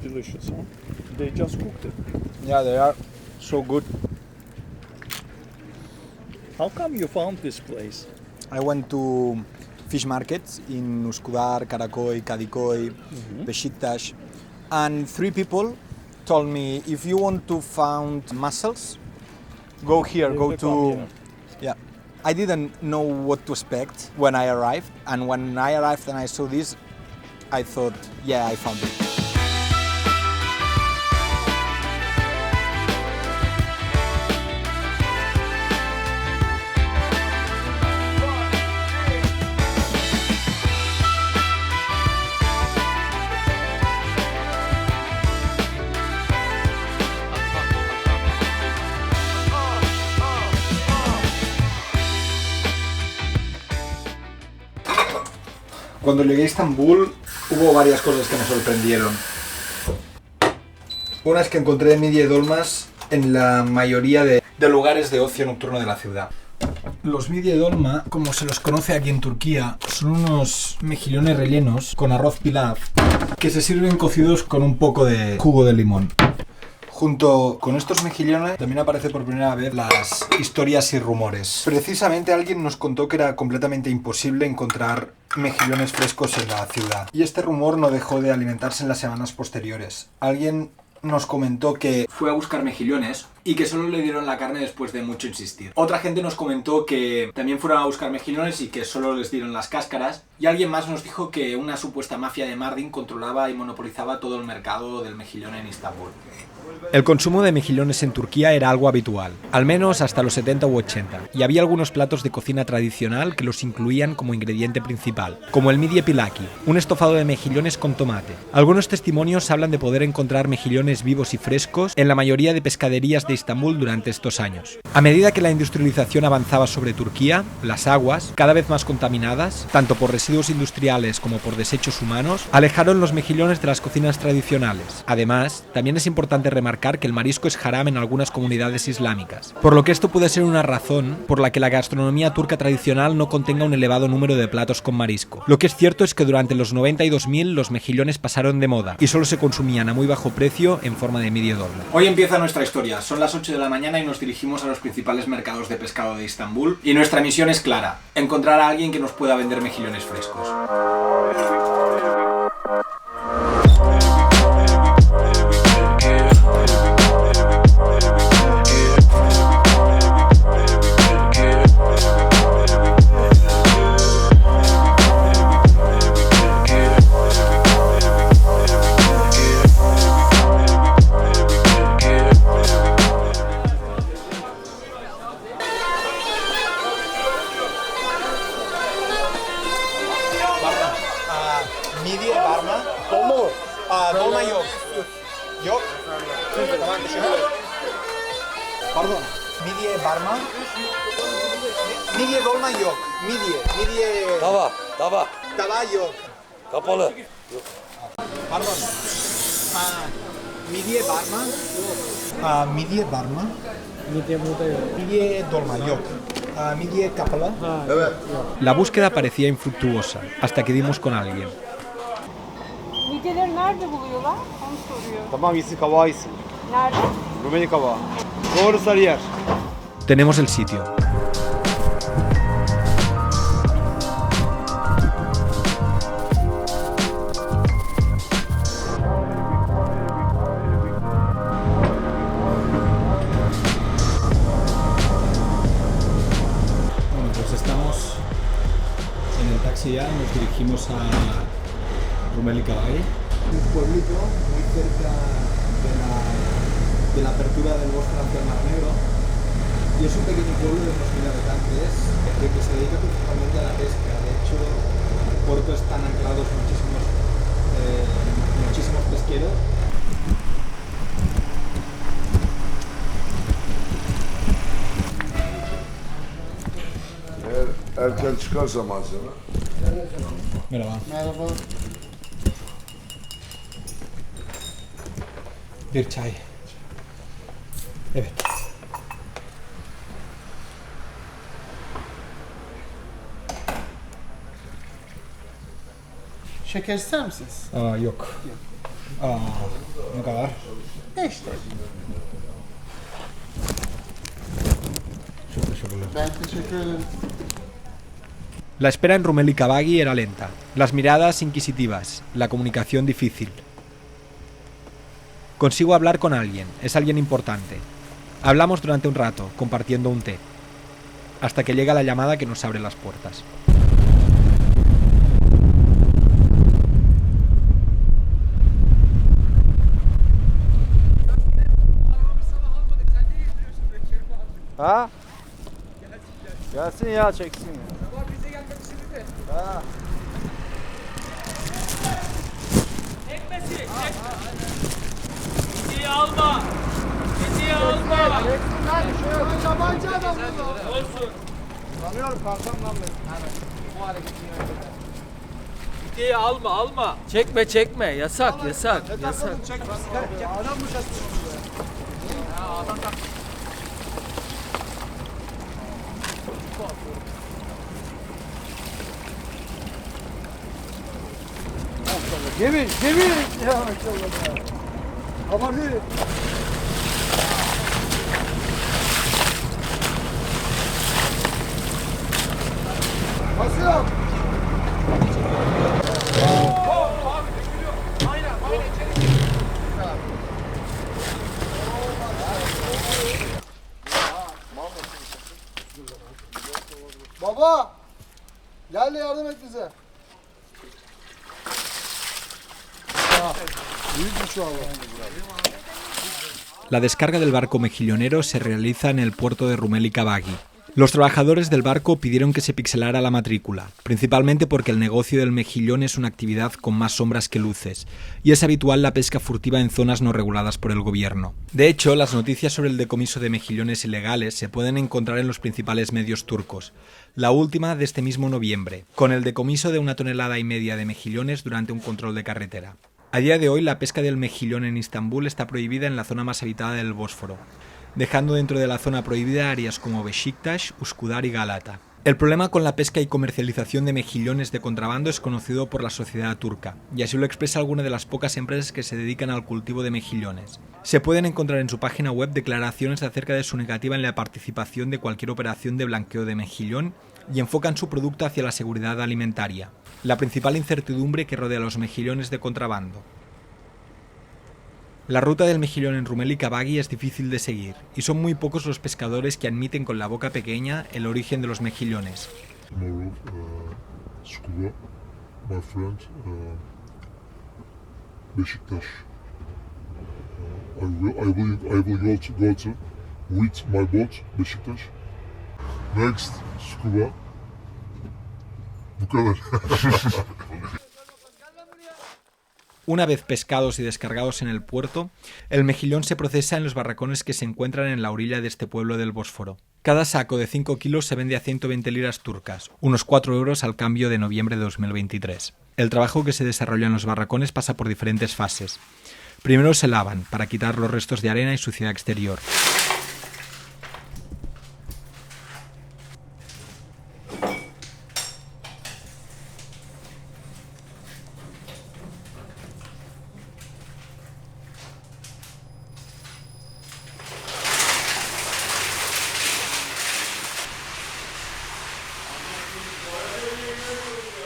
delicious, huh? They just cooked it. Yeah, they are so good. How come you found this place? I went to fish markets in Uskudar, Karakoy, Kadikoy, Besiktas, and 3 people told me, if you want to find mussels, go here, You go will to... come here. Yeah. I didn't know what to expect when I arrived, and when I arrived and I saw this, I thought, yeah, I found it. Cuando llegué a Estambul hubo varias cosas que me sorprendieron. Una es que encontré midye dolmas en la mayoría de lugares de ocio nocturno de la ciudad. Los midye dolma, como se los conoce aquí en Turquía, son unos mejillones rellenos con arroz pilav que se sirven cocidos con un poco de jugo de limón. Junto con estos mejillones también aparece por primera vez las historias y rumores. Precisamente alguien nos contó que era completamente imposible encontrar mejillones frescos en la ciudad. Y este rumor no dejó de alimentarse en las semanas posteriores. Alguien nos comentó que fue a buscar mejillones y que solo le dieron la carne después de mucho insistir. Otra gente nos comentó que también fueron a buscar mejillones y que solo les dieron las cáscaras. Y alguien más nos dijo que una supuesta mafia de Mardin controlaba y monopolizaba todo el mercado del mejillón en Estambul. El consumo de mejillones en Turquía era algo habitual, al menos hasta los 70 u 80, y había algunos platos de cocina tradicional que los incluían como ingrediente principal, como el midye pilaki, un estofado de mejillones con tomate. Algunos testimonios hablan de poder encontrar mejillones vivos y frescos en la mayoría de pescaderías de Estambul durante estos años. A medida que la industrialización avanzaba sobre Turquía, las aguas, cada vez más contaminadas, tanto por residuos industriales como por desechos humanos, alejaron los mejillones de las cocinas tradicionales. Además, también es importante remarcar que el marisco es haram en algunas comunidades islámicas, por lo que esto puede ser una razón por la que la gastronomía turca tradicional no contenga un elevado número de platos con marisco. Lo que es cierto es que durante los 90 y 2000 los mejillones pasaron de moda y solo se consumían a muy bajo precio en forma de midye dolma. Hoy empieza nuestra historia, son las 8 de la mañana y nos dirigimos a los principales mercados de pescado de Estambul y nuestra misión es clara, encontrar a alguien que nos pueda vender mejillones frescos. Midye barma. Dolma mı? Dolma yok. Yok. Tamam, teşekkürler. Pardon. Midye barma. Midye dolma yok. Midye. Tava. Tava yok. Kapalı. Pardon. Midye barma. Midye barma. Midye dolma yok. Midye kapalı. La búsqueda parecía infructuosa hasta que dimos con alguien. Midyeleri nerede buluyorlar? Onu soruyor. Tamam, iyisin, kavağı iyisin. Nerede? Rumeli kavağı. Doğru, Sarıyer. Tenemos el sitio. Bueno, pues estamos en el taxi ya, nos dirigimos a Rumeli Kavağı, un pueblito muy cerca de la apertura del Bósforo hacia el Mar Negro, y es un pequeño pueblo de unos 1000 habitantes que se dedica principalmente a la pesca. De hecho, en el puerto están anclados muchísimos pesqueros. Eğer erken çıkarsa malzeme. Merhaba. Bir çay. Evet. Şeker ister misiniz? Yok. Ne kadar? İşte. Çok teşekkürler. Ben teşekkür ederim. La espera en Rumeli Kabagi era lenta, las miradas inquisitivas, la comunicación difícil. Consigo hablar con alguien, es alguien importante. Hablamos durante un rato, compartiendo un té, hasta que llega la llamada que nos abre las puertas. Ha? Gelsin ya, çeksin ya. Ha. Hediye alma. Hediye alma. Yabancı adam bu. Olsun. Tanıyorum kankam lan Hediye alma. Çekme. Yasak. Cemil. Ya maşallah ya. Aman iyi. Nasıl? Baba! Gel de yardım et bize. La descarga del barco mejillonero se realiza en el puerto de Rumeli Kabagi. Los trabajadores del barco pidieron que se pixelara la matrícula, principalmente porque el negocio del mejillón es una actividad con más sombras que luces, y es habitual la pesca furtiva en zonas no reguladas por el gobierno. De hecho, las noticias sobre el decomiso de mejillones ilegales se pueden encontrar en los principales medios turcos. La última de este mismo noviembre, con el decomiso de 1,5 toneladas de mejillones durante un control de carretera. A día de hoy, la pesca del mejillón en Istambul está prohibida en la zona más habitada del Bósforo, dejando dentro de la zona prohibida áreas como Beşiktaş, Üsküdar y Galata. El problema con la pesca y comercialización de mejillones de contrabando es conocido por la sociedad turca, y así lo expresa alguna de las pocas empresas que se dedican al cultivo de mejillones. Se pueden encontrar en su página web declaraciones acerca de su negativa en la participación de cualquier operación de blanqueo de mejillón y enfocan su producto hacia la seguridad alimentaria, la principal incertidumbre que rodea a los mejillones de contrabando. La ruta del mejillón en Rumeli Kabagi es difícil de seguir, y son muy pocos los pescadores que admiten con la boca pequeña el origen de los mejillones. Tomorrow, scuba, my friend, Beşiktaş. I will go to with my boat, Beşiktaş. Next, scuba. Bu kadar. Una vez pescados y descargados en el puerto, el mejillón se procesa en los barracones que se encuentran en la orilla de este pueblo del Bósforo. Cada saco de 5 kilos se vende a 120 liras turcas, unos 4 euros al cambio de noviembre de 2023. El trabajo que se desarrolla en los barracones pasa por diferentes fases. Primero se lavan, para quitar los restos de arena y suciedad exterior.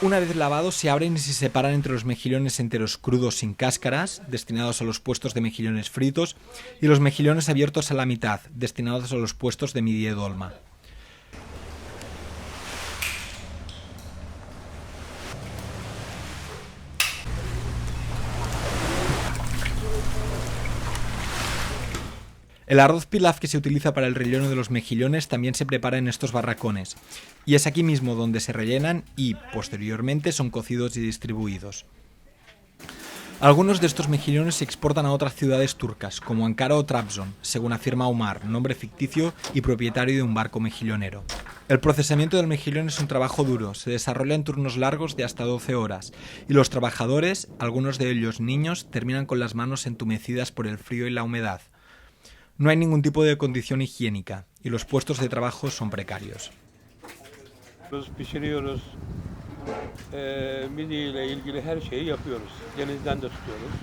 Una vez lavados, se abren y se separan entre los mejillones enteros crudos sin cáscaras, destinados a los puestos de mejillones fritos, y los mejillones abiertos a la mitad, destinados a los puestos de midye dolma. El arroz pilaf que se utiliza para el relleno de los mejillones también se prepara en estos barracones, y es aquí mismo donde se rellenan y, posteriormente, son cocidos y distribuidos. Algunos de estos mejillones se exportan a otras ciudades turcas, como Ankara o Trabzon, según afirma Omar, nombre ficticio y propietario de un barco mejillonero. El procesamiento del mejillón es un trabajo duro, se desarrolla en turnos largos de hasta 12 horas, y los trabajadores, algunos de ellos niños, terminan con las manos entumecidas por el frío y la humedad. No hay ningún tipo de condición higiénica y los puestos de trabajo son precarios. Pişiriyoruz. Midye ile ilgili her şeyi yapıyoruz. Denizden de tutuyoruz.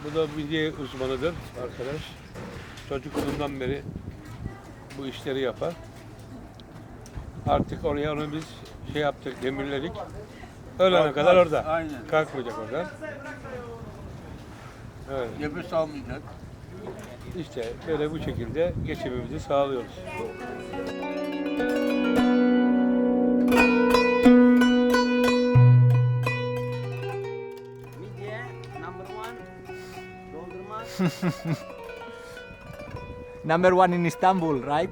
Bu da midye uzmanıdır arkadaş. Çocukluğundan beri bu işleri yapar. Artık oraya onu biz şey yaptık, demirledik. Öğlene kadar orada. Aynen. Kalkmayacak oradan. Evet. Nefes almayacak. İşte böyle bu şekilde geçimimizi sağlıyoruz. Midye number one. Dondurma. Number one in Istanbul, right?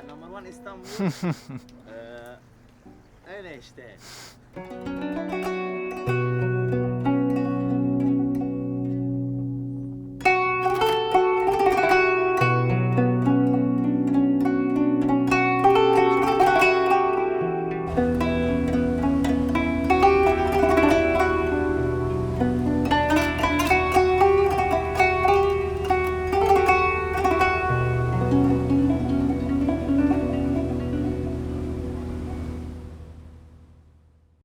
Number one İstanbul. Öyle işte.